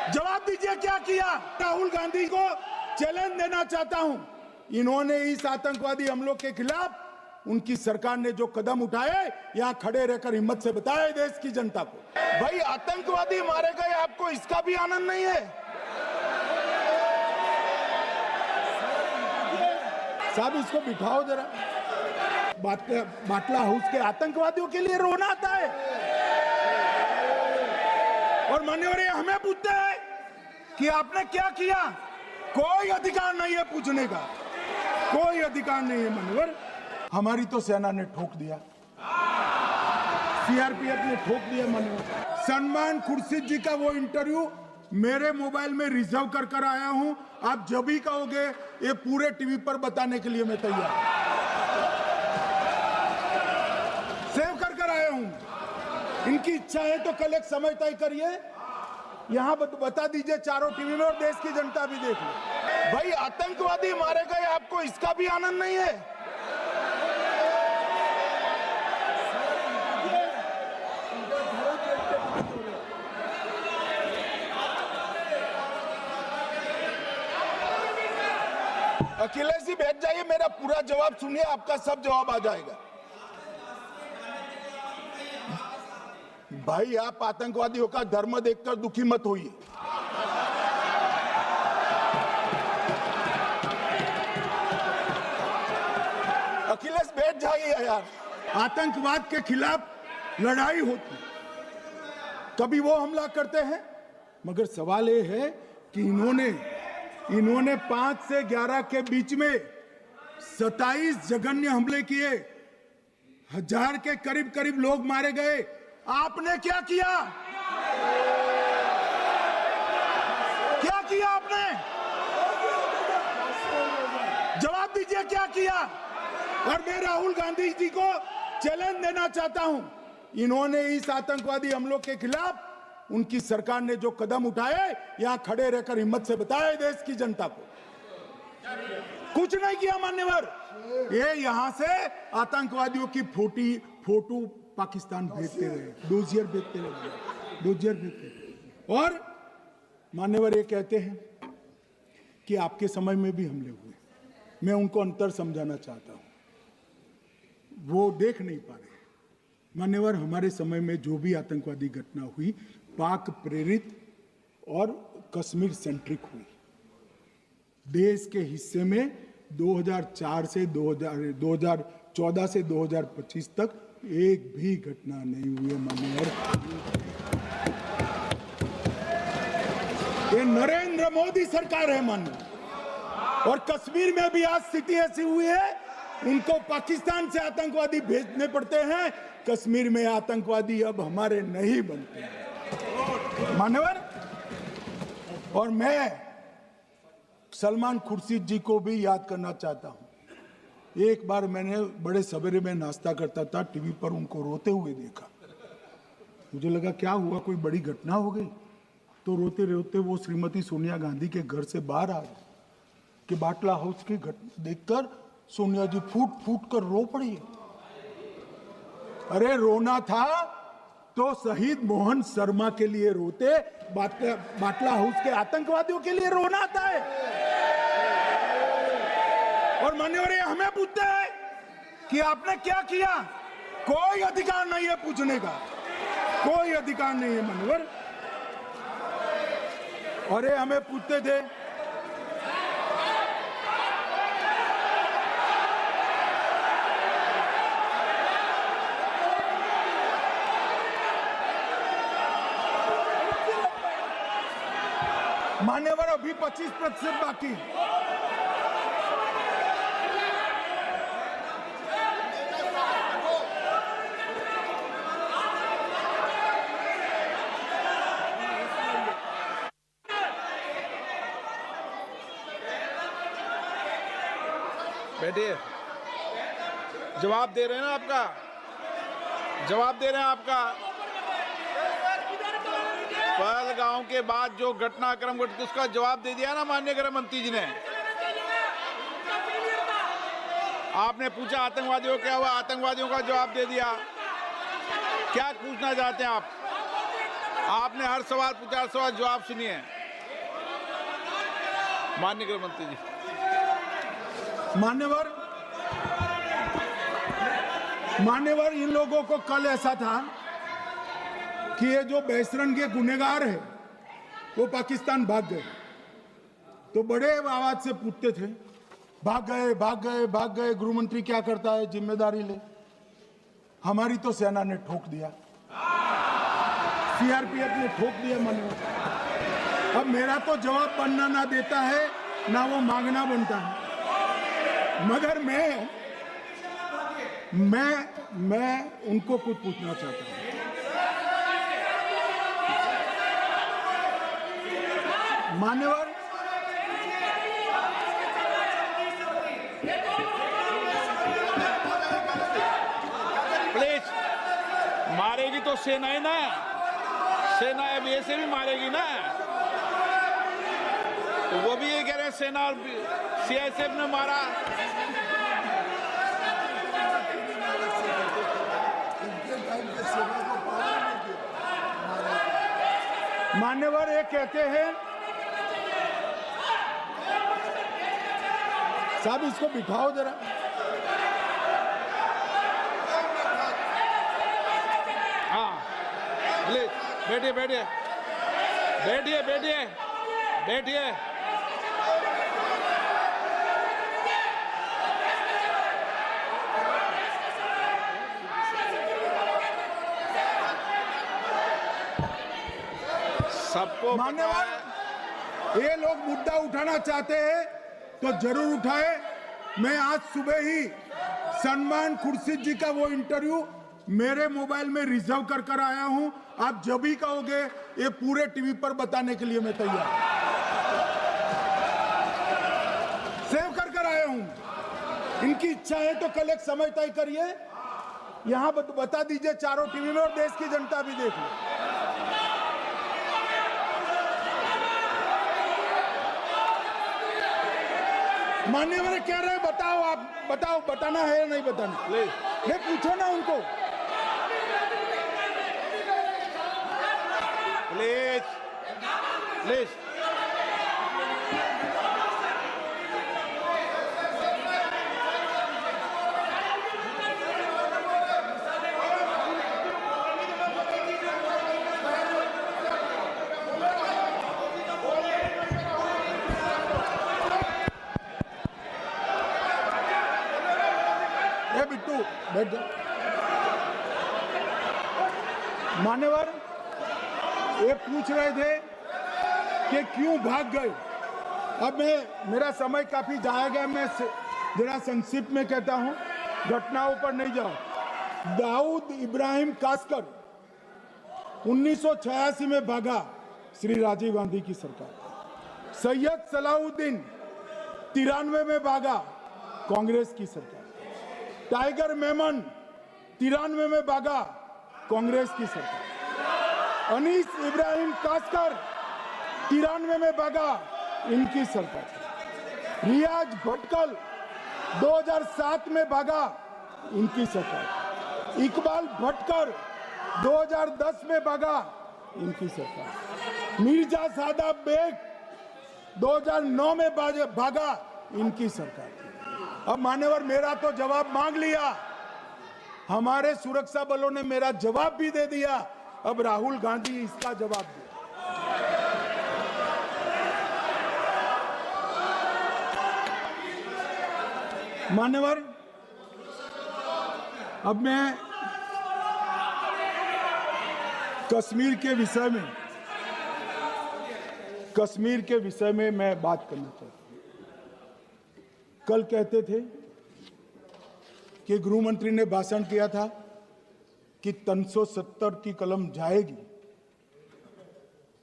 जवाब दीजिए क्या किया। राहुल गांधी को चैलेंज देना चाहता हूं, इन्होंने इस आतंकवादी हमलों के खिलाफ उनकी सरकार ने जो कदम उठाए, यहां खड़े रहकर हिम्मत से बताए देश की जनता को। भाई आतंकवादी मारे गए, आपको इसका भी आनंद नहीं है? साहब इसको बिठाओ जरा। बाटला हाउस के आतंकवादियों के लिए रोना आता है और मान्यवर हमें पूछते हैं कि आपने क्या किया। कोई अधिकार नहीं है पूछने का, कोई अधिकार नहीं है मान्यवर। हमारी तो सेना ने ठोक दिया, सीआरपीएफ ने ठोक दिया मान्यवर। सलमान खुर्शीद जी का वो इंटरव्यू मेरे मोबाइल में रिजर्व कर आया हूं, आप जब भी कहोगे ये पूरे टीवी पर बताने के लिए मैं तैयार सेव कर आया हूं। इनकी इच्छा है तो कल एक समय तय करिए, यहां बता दीजिए चारों टीवी में और देश की जनता भी देख ले। भाई आतंकवादी मारे गए, आपको इसका भी आनंद नहीं है? अखिलेश जी बैठ जाइए, मेरा पूरा जवाब सुनिए, आपका सब जवाब आ जाएगा। भाई आप आतंकवादियों का धर्म देखकर दुखी मत होइए। अखिलेश बैठ जाइए यार। आतंकवाद के खिलाफ लड़ाई होती, कभी वो हमला करते हैं, मगर सवाल ये है कि इन्होंने 5 से 11 के बीच में 27 जघन्य हमले किए, 1000 के करीब लोग मारे गए। आपने क्या किया? क्या किया आपने? जवाब दीजिए क्या किया। और मैं राहुल गांधी जी को चैलेंज देना चाहता हूं, इन्होंने इस आतंकवादी हमलों के खिलाफ उनकी सरकार ने जो कदम उठाए, यहां खड़े रहकर हिम्मत से बताए देश की जनता को। कुछ नहीं किया मान्यवर। ये यहां से आतंकवादियों की फोटो पाकिस्तान भेजते रहे, डोजियर भेजते रहे। और मान्यवर ये कहते हैं कि आपके समय में भी हमले हुए। मैं उनको अंतर समझाना चाहता हूं, वो देख नहीं पा रहे। मान्यवर हमारे समय में जो भी आतंकवादी घटना हुई, पाक प्रेरित और कश्मीर सेंट्रिक हुई। देश के हिस्से में 2014 से 2025 तक एक भी घटना नहीं हुई है मान्यवर। ये नरेंद्र मोदी सरकार है मान्यवर। और कश्मीर में भी आज स्थिति ऐसी हुई है, उनको पाकिस्तान से आतंकवादी भेजने पड़ते हैं। कश्मीर में आतंकवादी अब हमारे नहीं बनते हैं मान्यवर। और मैं सलमान खुर्शीद जी को भी याद करना चाहता हूं। एक बार मैंने बड़े सवेरे में नाश्ता करता था, टीवी पर उनको रोते हुए देखा। मुझे लगा क्या हुआ, कोई बड़ी घटना हो गई। तो रोते रोते वो श्रीमती सोनिया गांधी के घर से बाहर आ गए कि बाटला हाउस की घटना देखकर सोनिया जी फूट कर रो पड़ी। अरे रोना था तो शहीद मोहन शर्मा के लिए रोते, बाटला हाउस के आतंकवादियों के लिए रोना आता है। और मान्यवर हमें पूछते हैं कि आपने क्या किया। कोई अधिकार नहीं है पूछने का, कोई अधिकार नहीं है मान्यवर। और ये हमें पूछते थे मान्यवर अभी 25% बाकी। बैठिए, जवाब दे रहे हैं ना, आपका जवाब दे रहे हैं आपका। पहलगांव के बाद जो घटनाक्रम घटित उसका जवाब दे दिया ना माननीय गृह मंत्री जी ने। आपने पूछा आतंकवादियों क्या हुआ, आतंकवादियों का जवाब दे दिया। क्या पूछना चाहते हैं आप? आपने हर सवाल पूछा, हर सवाल जवाब सुनिए। माननीय गृह मंत्री जी। मान्यवर, इन लोगों को कल ऐसा था कि ये जो बेसरन के गुनहगार है वो पाकिस्तान भाग गए, तो बड़े आवाज से पूछते थे, भाग गए भाग गए भाग गए, गृह मंत्री क्या करता है, जिम्मेदारी ले। हमारी तो सेना ने ठोक दिया, सीआरपीएफ ने ठोक दिया। मान्यवर, अब मेरा तो जवाब बनना ना देता है ना वो मांगना बनता है, मगर मैं उनको कुछ पूछना चाहता हूं। मान्यवर, प्लीज, मारेगी तो सेना है ना, सेना अब ऐसे भी मारेगी ना, तो वो भी ये कह रहे हैं सेना और सीआईएसएफ ने मारा। मान्यवर, ये कहते हैं, साहब इसको बिठाओ जरा। हाँ, प्लीज बैठिए बैठिए बैठिए बैठिए बैठिए। सबको मान्यवर, ये लोग मुद्दा उठाना चाहते हैं तो जरूर उठाए। मैं आज सुबह ही सलमान खुर्शीद जी का वो इंटरव्यू मेरे मोबाइल में रिजर्व कर आया हूं। आप जब भी कहोगे ये पूरे टीवी पर बताने के लिए मैं तैयार हूं। सेव कर आया हूं। इनकी इच्छा है तो कल एक समय तय करिए, यहां बता दीजिए चारों टीवी में, और देश की जनता भी देख लो। मान्यवर कह रहे हैं बताओ, आप बताओ, बताना है या नहीं बताना, नहीं पूछो ना उनको। Please please. बिट्टू बैठ जाओ। मान्यवर, ये पूछ रहे थे कि क्यों भाग गए। अब मेरा समय काफी जाएगा, मैं जरा संक्षिप्त में कहता हूं, घटनाओं पर नहीं जाऊं। दाऊद इब्राहिम कासकर 1986 में भागा, श्री राजीव गांधी की सरकार। सैयद सलाउद्दीन 93 में भागा, कांग्रेस की सरकार। टाइगर मेमन 93 में भागा, कांग्रेस की सरकार। अनीस इब्राहिम कासकर 93 में भागा, इनकी सरकार। रियाज भटकल 2007 में भागा, इनकी सरकार। इकबाल भटकर 2010 में भागा, इनकी सरकार। मिर्जा सादाब बेग 2009 में भागा, इनकी सरकार। अब मान्यवर, मेरा तो जवाब मांग लिया, हमारे सुरक्षा बलों ने मेरा जवाब भी दे दिया, अब राहुल गांधी इसका जवाब दे। मान्यवर, अब मैं कश्मीर के विषय में मैं बात करना चाहता हूं। कल कहते थे कि गृह मंत्री ने भाषण किया था कि 370 की कलम जाएगी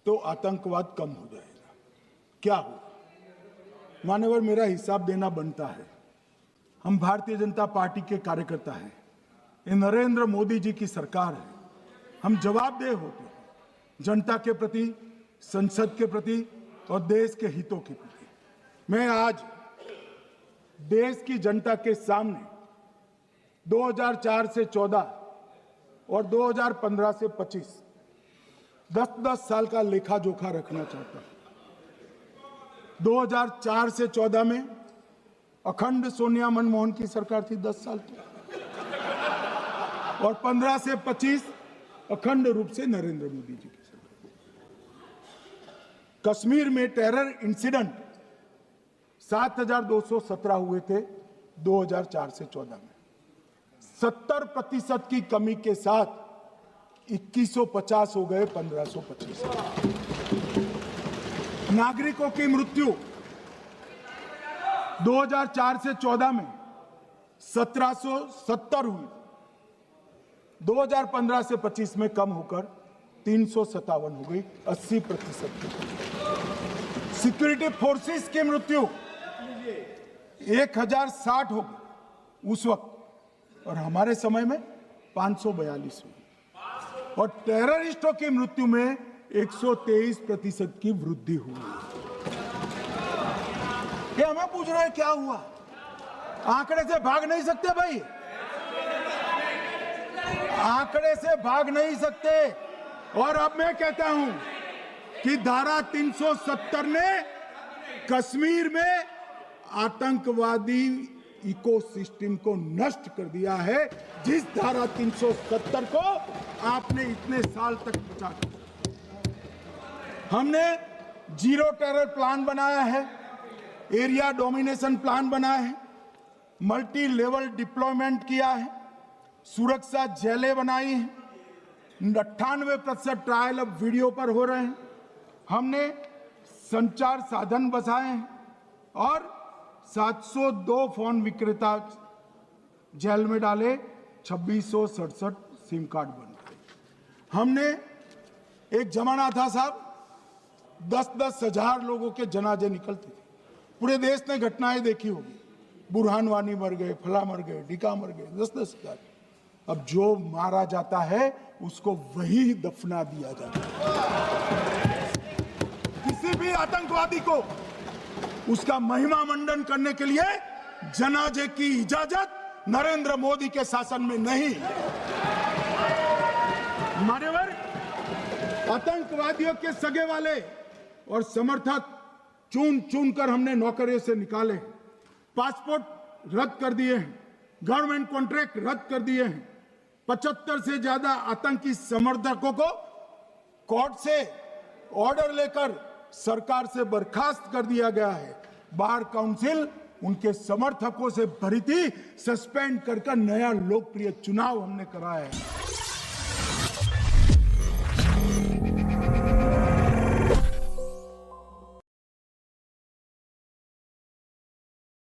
तो आतंकवाद कम हो जाएगा। क्या हुआ? मान्यवर, मेरा हिसाब देना बनता है। हम भारतीय जनता पार्टी के कार्यकर्ता हैं, ये नरेंद्र मोदी जी की सरकार है, हम जवाबदेह होते हैं जनता के प्रति, संसद के प्रति और देश के हितों के प्रति। मैं आज देश की जनता के सामने 2004 से 14 और 2015 से 25 10-10 साल का लेखा जोखा रखना चाहता हूं। 2004 से 14 में अखंड सोनिया मनमोहन की सरकार थी 10 साल की, और 15 से 25 अखंड रूप से नरेंद्र मोदी जी की सरकार। कश्मीर में टेरर इंसिडेंट 7,217 हुए थे 2004 से 14 में। 70% की कमी के साथ 2150 हो गए 1525। नागरिकों की मृत्यु 2004 से 14 में 1770 हुई, 2015 से 25 में कम होकर 357 हो गई, 80%। सिक्योरिटी फोर्सेस की मृत्यु 1060 हो गई उस वक्त, और हमारे समय में 542 हुई, और टेररिस्टों की मृत्यु में 123% की वृद्धि हुई। ये हमें पूछ रहे हैं क्या हुआ? आंकड़े से भाग नहीं सकते भाई, आंकड़े से भाग नहीं सकते। और अब मैं कहता हूं कि धारा 370 ने कश्मीर में आतंकवादी इकोसिस्टम को नष्ट कर दिया है, जिस धारा 370 को आपने इतने साल तक बचा कर। हमने जीरो टेरर प्लान बनाया है, एरिया डोमिनेशन प्लान बनाया है, मल्टी लेवल डिप्लॉयमेंट किया है, सुरक्षा जेलें बनाई हैं, 98% ट्रायल अब वीडियो पर हो रहे हैं। हमने संचार साधन बसाए हैं और 702 फोन विक्रेता जेल में डाले, 2667 सिम कार्ड बन गए। हमने, एक जमाना था साहब 10-10 हजार लोगों के जनाजे निकलते थे, पूरे देश ने घटनाएं देखी होगी, बुरहान वानी मर गए, फला मर गए, ढिका मर गए, 10-10 हजार। अब जो मारा जाता है उसको वही दफना दिया जाता है। किसी भी आतंकवादी को उसका महिमा मंडन करने के लिए जनाजे की इजाजत नरेंद्र मोदी के शासन में नहीं। मान्यवर, आतंकवादियों के सगे वाले और समर्थक चुन चुन कर हमने नौकरियों से निकाले, पासपोर्ट रद्द कर दिए हैं, गवर्नमेंट कॉन्ट्रैक्ट रद्द कर दिए हैं, 75 से ज्यादा आतंकी समर्थकों को कोर्ट से ऑर्डर लेकर सरकार से बर्खास्त कर दिया गया है। बार काउंसिल उनके समर्थकों से भरी थी, सस्पेंड कर नया लोकप्रिय चुनाव हमने कराया है।